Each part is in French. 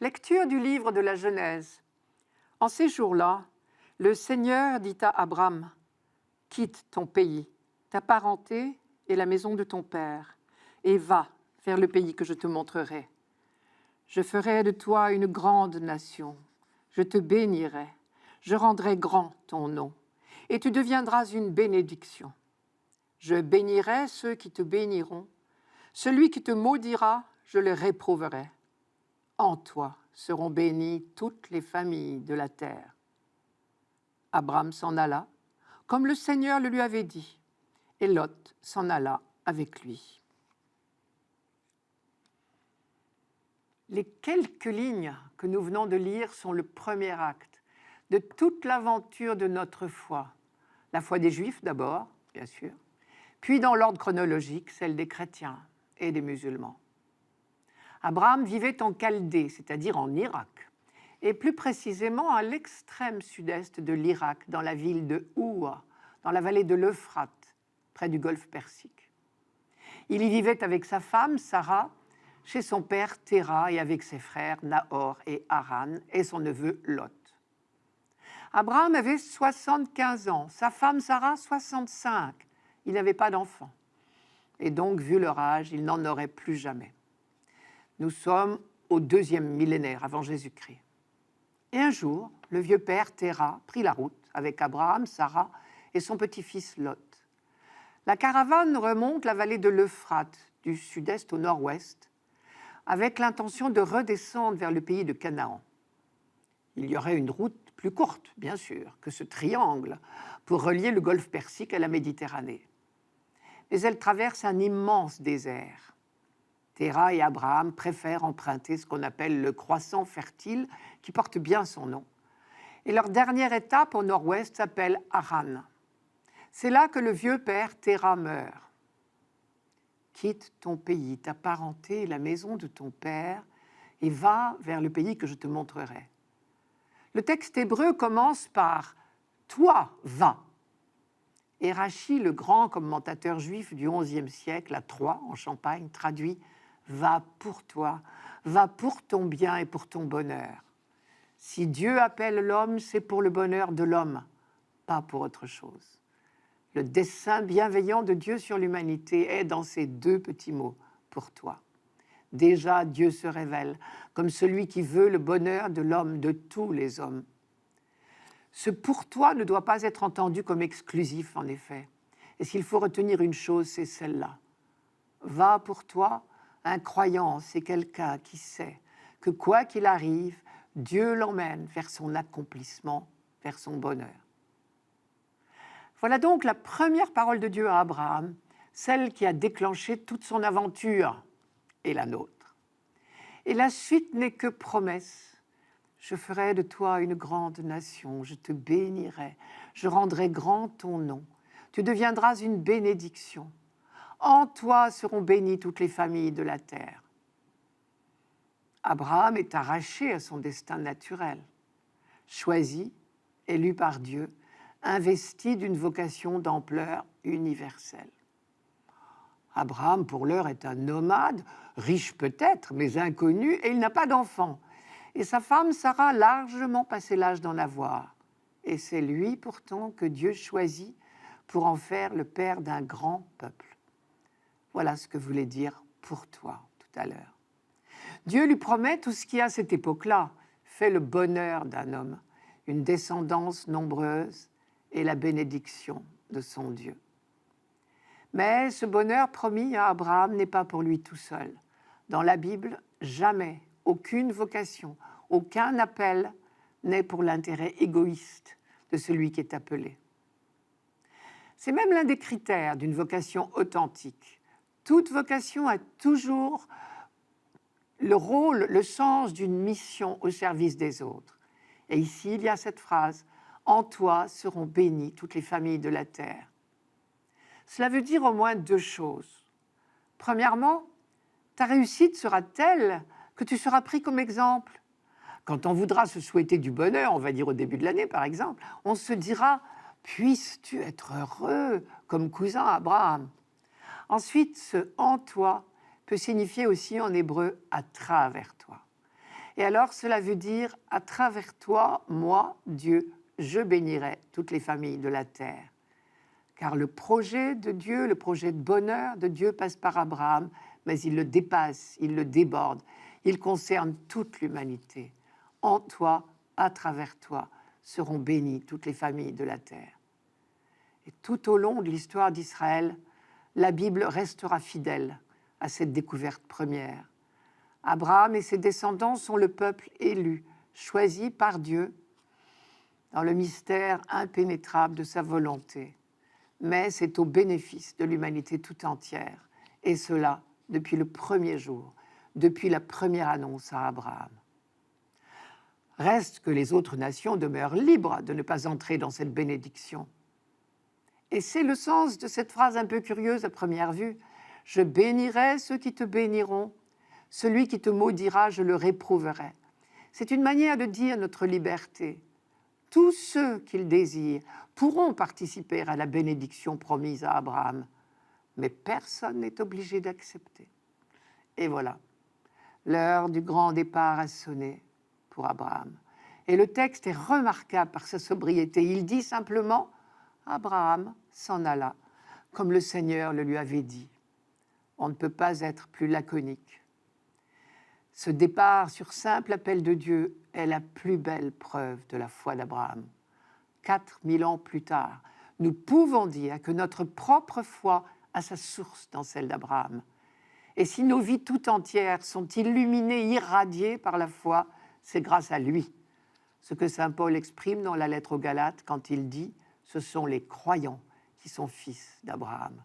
Lecture du livre de la Genèse. En ces jours-là, le Seigneur dit à Abram, « Quitte ton pays, ta parenté et la maison de ton père, et va vers le pays que je te montrerai. Je ferai de toi une grande nation, je te bénirai, je rendrai grand ton nom, et tu deviendras une bénédiction. Je bénirai ceux qui te béniront, celui qui te maudira, je le réprouverai. En toi seront bénies toutes les familles de la terre. » Abram s'en alla, comme le Seigneur le lui avait dit, et Lot s'en alla avec lui. Les quelques lignes que nous venons de lire sont le premier acte de toute l'aventure de notre foi. La foi des Juifs d'abord, bien sûr, puis dans l'ordre chronologique, celle des chrétiens et des musulmans. Abraham vivait en Chaldée, c'est-à-dire en Irak, et plus précisément à l'extrême sud-est de l'Irak, dans la ville de Oua, dans la vallée de l'Euphrate, près du golfe Persique. Il y vivait avec sa femme, Sarah, chez son père Téra et avec ses frères Nahor et Haran et son neveu Lot. Abraham avait 75 ans, sa femme Sarah 65. Il n'avait pas d'enfant. Et donc, vu leur âge, il n'en aurait plus jamais. Nous sommes au 2e millénaire avant Jésus-Christ. Et un jour, le vieux père Téra prit la route avec Abraham, Sarah et son petit-fils Lot. La caravane remonte la vallée de l'Euphrate, du sud-est au nord-ouest, avec l'intention de redescendre vers le pays de Canaan. Il y aurait une route plus courte, bien sûr, que ce triangle, pour relier le golfe Persique à la Méditerranée. Mais elle traverse un immense désert. Téra et Abraham préfèrent emprunter ce qu'on appelle le croissant fertile, qui porte bien son nom. Et leur dernière étape au nord-ouest s'appelle Haran. C'est là que le vieux père Téra meurt. Quitte ton pays, ta parenté et la maison de ton père, et va vers le pays que je te montrerai. Le texte hébreu commence par « toi, va ». Et Rachi, le grand commentateur juif du XIe siècle, à Troyes, en Champagne, traduit « va pour toi, va pour ton bien et pour ton bonheur ». Si Dieu appelle l'homme, c'est pour le bonheur de l'homme, pas pour autre chose. Le dessein bienveillant de Dieu sur l'humanité est dans ces deux petits mots, pour toi. Déjà, Dieu se révèle comme celui qui veut le bonheur de l'homme, de tous les hommes. Ce pour toi ne doit pas être entendu comme exclusif, en effet. Et s'il faut retenir une chose, c'est celle-là. Va pour toi, un croyant, c'est quelqu'un qui sait que quoi qu'il arrive, Dieu l'emmène vers son accomplissement, vers son bonheur. Voilà donc la première parole de Dieu à Abraham, celle qui a déclenché toute son aventure et la nôtre. Et la suite n'est que promesse. Je ferai de toi une grande nation, je te bénirai, je rendrai grand ton nom. Tu deviendras une bénédiction. En toi seront bénies toutes les familles de la terre. Abraham est arraché à son destin naturel, choisi, élu par Dieu, investi d'une vocation d'ampleur universelle. Abraham, pour l'heure, est un nomade, riche peut-être, mais inconnu, et il n'a pas d'enfant. Et sa femme Sarah a largement passé l'âge d'en avoir. Et c'est lui, pourtant, que Dieu choisit pour en faire le père d'un grand peuple. Voilà ce que voulait dire « pour toi » tout à l'heure. Dieu lui promet tout ce qui, à cette époque-là, fait le bonheur d'un homme, une descendance nombreuse et la bénédiction de son Dieu. Mais ce bonheur promis à Abraham n'est pas pour lui tout seul. Dans la Bible, jamais, aucune vocation, aucun appel n'est pour l'intérêt égoïste de celui qui est appelé. C'est même l'un des critères d'une vocation authentique. Toute vocation a toujours le rôle, le sens d'une mission au service des autres. Et ici, il y a cette phrase « En toi seront bénies toutes les familles de la terre ». Cela veut dire au moins deux choses. Premièrement, ta réussite sera telle que tu seras pris comme exemple. Quand on voudra se souhaiter du bonheur, on va dire au début de l'année par exemple, on se dira « Puisses-tu être heureux comme cousin Abraham ». Ensuite, ce « en toi » peut signifier aussi en hébreu « à travers toi ». Et alors, cela veut dire, à travers toi, moi, Dieu, je bénirai toutes les familles de la terre. Car le projet de Dieu, le projet de bonheur de Dieu passe par Abraham, mais il le dépasse, il le déborde. Il concerne toute l'humanité. En toi, à travers toi, seront bénies toutes les familles de la terre. Et tout au long de l'histoire d'Israël, la Bible restera fidèle à cette découverte première. Abraham et ses descendants sont le peuple élu, choisi par Dieu dans le mystère impénétrable de sa volonté. Mais c'est au bénéfice de l'humanité tout entière, et cela depuis le premier jour, depuis la première annonce à Abraham. Reste que les autres nations demeurent libres de ne pas entrer dans cette bénédiction. Et c'est le sens de cette phrase un peu curieuse à première vue. « Je bénirai ceux qui te béniront, celui qui te maudira, je le réprouverai. » C'est une manière de dire notre liberté. Tous ceux qui le désirent pourront participer à la bénédiction promise à Abraham, mais personne n'est obligé d'accepter. Et voilà, l'heure du grand départ a sonné pour Abraham. Et le texte est remarquable par sa sobriété. Il dit simplement « Abraham s'en alla, comme le Seigneur le lui avait dit. » On ne peut pas être plus laconique. Ce départ sur simple appel de Dieu est la plus belle preuve de la foi d'Abraham. 4000 ans plus tard, nous pouvons dire que notre propre foi a sa source dans celle d'Abraham. Et si nos vies tout entières sont illuminées, irradiées par la foi, c'est grâce à lui. Ce que saint Paul exprime dans la lettre aux Galates quand il dit « Ce sont les croyants qui sont fils d'Abraham ».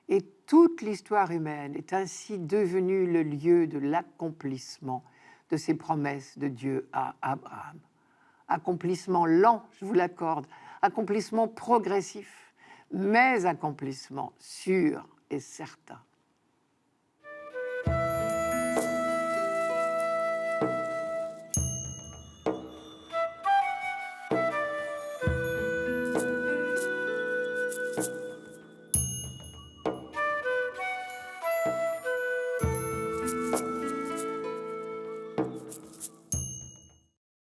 Et toute l'histoire humaine est ainsi devenue le lieu de l'accomplissement de ces promesses de Dieu à Abraham. Accomplissement lent, je vous l'accorde, accomplissement progressif, mais accomplissement sûr et certain.